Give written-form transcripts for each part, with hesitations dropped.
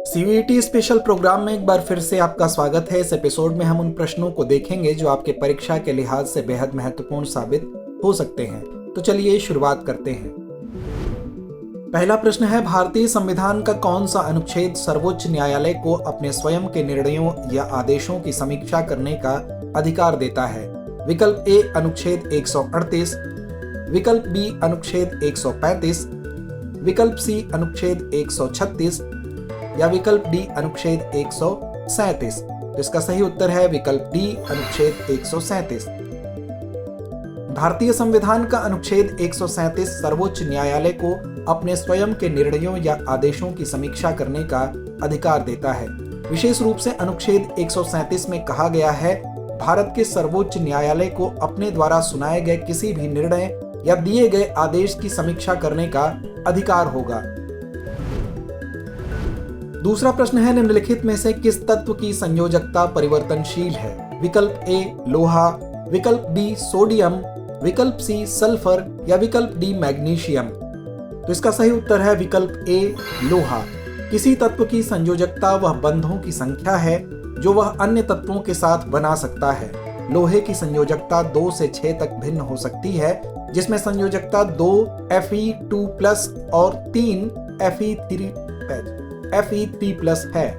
CVT special programme में एक बार फिर से आपका स्वागत है। इस एपिसोड में हम उन प्रश्नों को देखेंगे जो आपके परीक्षा के लिहाज से बेहद महत्वपूर्ण साबित हो सकते हैं। तो चलिए शुरुआत करते हैं। पहला प्रश्न है, भारतीय संविधान का कौन सा अनुच्छेद सर्वोच्च न्यायालय को अपने स्वयं के निर्णयों या आदेशों की समीक्षा करने का अधिकार देता है? विकल्प ए अनुच्छेद 138, विकल्प बी अनुच्छेद 135, विकल्प सी अनुच्छेद 136 या विकल्प डी अनुच्छेद 137। तो इसका सही उत्तर है विकल्प डी अनुच्छेद 137। भारतीय संविधान का अनुच्छेद 137 सर्वोच्च न्यायालय को अपने स्वयं के निर्णयों या आदेशों की समीक्षा करने का अधिकार देता है। विशेष रूप से अनुच्छेद 137 में कहा गया है, भारत के सर्वोच्च न्यायालय को अपने द्वारा सुनाए गए किसी भी निर्णय या दिए गए आदेश की समीक्षा करने का अधिकार होगा। दूसरा प्रश्न है, निम्नलिखित में से किस तत्व की संयोजकता परिवर्तनशील है? विकल्प ए लोहा, विकल्प बी सोडियम, विकल्प सी सल्फर या विकल्प डी मैग्नीशियम। तो इसका सही उत्तर है विकल्प ए लोहा। किसी तत्व की संयोजकता वह बंधों की संख्या है जो वह अन्य तत्वों के साथ बना सकता है। लोहे की संयोजकता 2 से 6 तक भिन्न हो सकती है, जिसमें संयोजकता 2 Fe2+ और 3 Fe3+ है।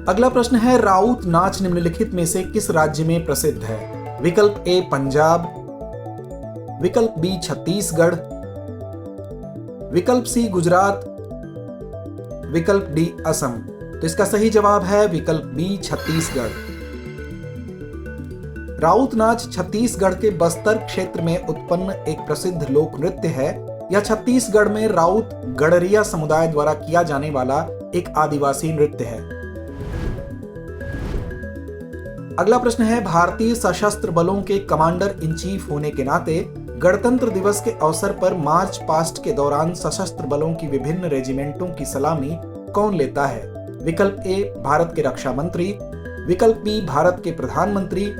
अगला प्रश्न है, राउत नाच निम्नलिखित में से किस राज्य में प्रसिद्ध है? विकल्प ए पंजाब, विकल्प बी छत्तीसगढ़, विकल्प सी गुजरात, विकल्प डी असम। तो इसका सही जवाब है विकल्प बी छत्तीसगढ़। राउत नाच छत्तीसगढ़ के बस्तर क्षेत्र में उत्पन्न एक प्रसिद्ध लोक नृत्य है। यह छत्तीसगढ़ में राउत गड़रिया समुदाय द्वारा किया जाने वाला एक आदिवासी नृत्य है। अगला प्रश्न है, भारतीय सशस्त्र बलों के कमांडर इन चीफ होने के नाते गणतंत्र दिवस के अवसर पर मार्च पास्ट के दौरान सशस्त्र बलों की विभिन्न रेजिमेंटों की सलामी कौन लेता है? विकल्प ए भारत के रक्षा मंत्री, विकल्प बी भारत के प्रधानमंत्री,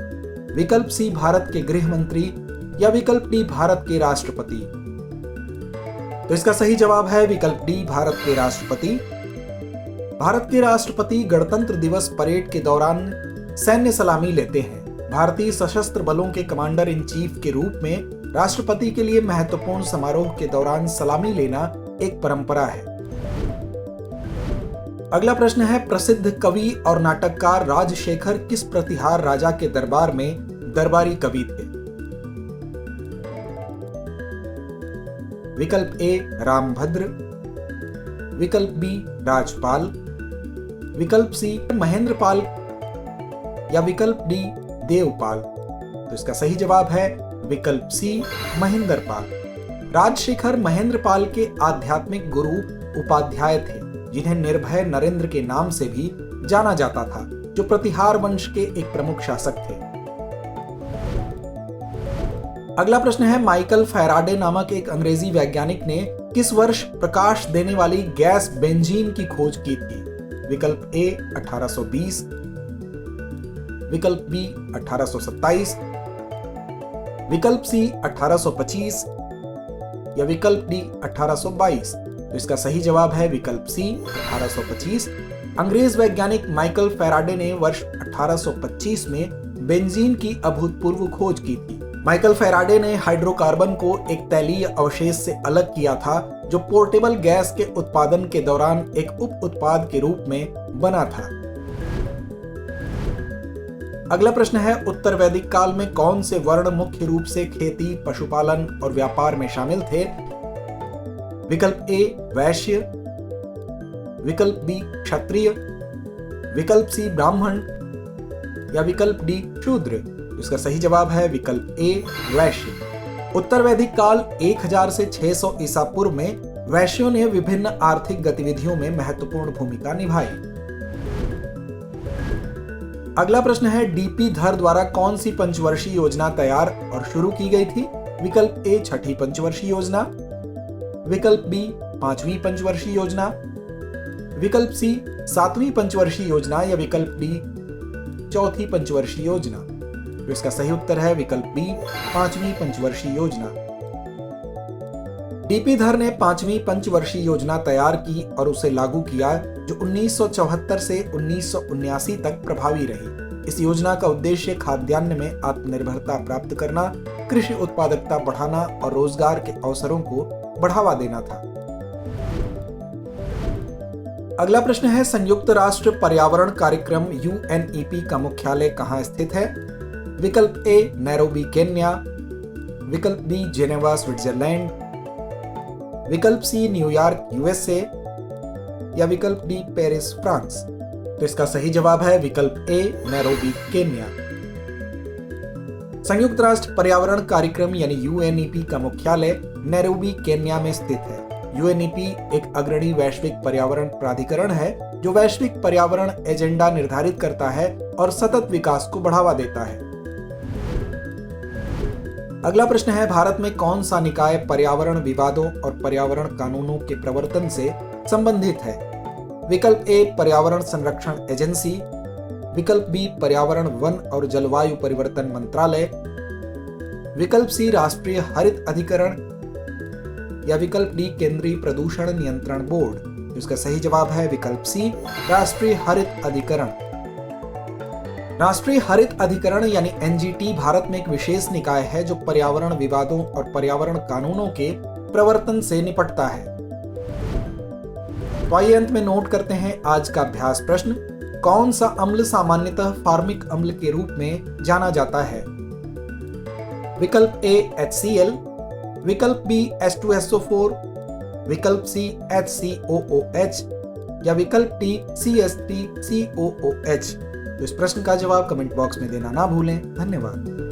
विकल्प सी भारत के गृह मंत्री या विकल्प डी भारत के राष्ट्रपति। तो इसका सही जवाब है विकल्प डी भारत के राष्ट्रपति। भारत के राष्ट्रपति गणतंत्र दिवस परेड के दौरान सैन्य सलामी लेते हैं। भारतीय सशस्त्र बलों के कमांडर इन चीफ के रूप में राष्ट्रपति के लिए महत्वपूर्ण समारोह के दौरान सलामी लेना एक परंपरा है। अगला प्रश्न है, प्रसिद्ध कवि और नाटककार राजशेखर किस प्रतिहार राजा के दरबार में दरबारी कवि थे? विकल्प ए रामभद्र, विकल्प बी राजपाल, विकल्प सी महेंद्रपाल या विकल्प डी देवपाल। तो इसका सही जवाब है विकल्प सी महेंद्रपाल। राजशेखर महेंद्रपाल के आध्यात्मिक गुरु उपाध्याय थे, जिन्हें निर्भय नरेंद्र के नाम से भी जाना जाता था, जो प्रतिहार वंश के एक प्रमुख शासक थे। अगला प्रश्न है, माइकल फैराडे नामक एक अंग्रेजी वैज्ञानिक ने किस वर्ष प्रकाश देने वाली गैस बेंजीन की खोज की थी? विकल्प ए 1820, विकल्प बी 1827, विकल्प सी 1825 या विकल्प डी 1822। तो इसका सही जवाब है विकल्प सी 1825। अंग्रेज वैज्ञानिक माइकल फैराडे ने वर्ष 1825 में बेंजीन की अभूतपूर्व खोज की थी। माइकल फैराडे ने हाइड्रोकार्बन को एक तैलीय अवशेष से अलग किया था, जो पोर्टेबल गैस के उत्पादन के दौरान एक उप उत्पाद के रूप में बना था। अगला प्रश्न है, उत्तर वैदिक काल में कौन से वर्ण मुख्य रूप से खेती, पशुपालन और व्यापार में शामिल थे? विकल्प ए वैश्य, विकल्प बी क्षत्रिय, विकल्प सी ब्राह्मण या विकल्प डी शूद्र। इसका सही जवाब है विकल्प ए वैश्य। उत्तर वैदिक काल 1000 से 600 ईसा पूर्व में वैश्यों ने विभिन्न आर्थिक गतिविधियों में महत्वपूर्ण भूमिका निभाई। अगला प्रश्न है, डीपी धर द्वारा कौन सी पंचवर्षीय योजना तैयार और शुरू की गई थी? विकल्प ए छठी पंचवर्षीय योजना, विकल्प बी 5वीं पंचवर्षीय योजना, विकल्प सी 7वीं पंचवर्षीय योजना या विकल्प डी 4थी पंचवर्षीय योजना। तो इसका सही उत्तर है विकल्प बी 5वीं पंचवर्षीय योजना। डीपी धर ने 5वीं पंचवर्षीय योजना तैयार की और उसे लागू किया, जो 1974 से 1979 तक प्रभावी रही। इस योजना का उद्देश्य खाद्यान्न में आत्मनिर्भरता प्राप्त करना, कृषि उत्पादकता बढ़ाना और रोजगार के अवसरों को बढ़ावा देना था। अगला प्रश्न है, संयुक्त राष्ट्र पर्यावरण कार्यक्रम UNEP का मुख्यालय कहाँ स्थित है? विकल्प ए नैरोबी केन्या, विकल्प बी जेनेवा स्विट्जरलैंड, विकल्प सी न्यूयॉर्क USA या विकल्प डी पेरिस फ्रांस। तो इसका सही जवाब है विकल्प ए नैरोबी केन्या। संयुक्त राष्ट्र पर्यावरण कार्यक्रम यानी UNEP का मुख्यालय नैरोबी केन्या में स्थित है। UNEP एक अग्रणी वैश्विक पर्यावरण प्राधिकरण है जो वैश्विक पर्यावरण एजेंडा निर्धारित करता है और सतत विकास को बढ़ावा देता है। अगला प्रश्न है, भारत में कौन सा निकाय पर्यावरण विवादों और पर्यावरण कानूनों के प्रवर्तन से संबंधित है? विकल्प ए पर्यावरण संरक्षण एजेंसी, विकल्प बी पर्यावरण वन और जलवायु परिवर्तन मंत्रालय, विकल्प सी राष्ट्रीय हरित अधिकरण या विकल्प डी केंद्रीय प्रदूषण नियंत्रण बोर्ड। इसका सही जवाब है विकल्प सी राष्ट्रीय हरित अधिकरण। राष्ट्रीय हरित अधिकरण यानी NGT भारत में एक विशेष निकाय है जो पर्यावरण विवादों और पर्यावरण कानूनों के प्रवर्तन से निपटता है। तो आइए अंत में नोट करते हैं आज का अभ्यास प्रश्न। कौन सा अम्ल सामान्यतः फॉर्मिक अम्ल के रूप में जाना जाता है? विकल्प ए HCl, विकल्प बी H2SO4, विकल्प सी HCOOH या विकल्प डी CH3COOH। तो इस प्रश्न का जवाब कमेंट बॉक्स में देना ना भूलें। धन्यवाद।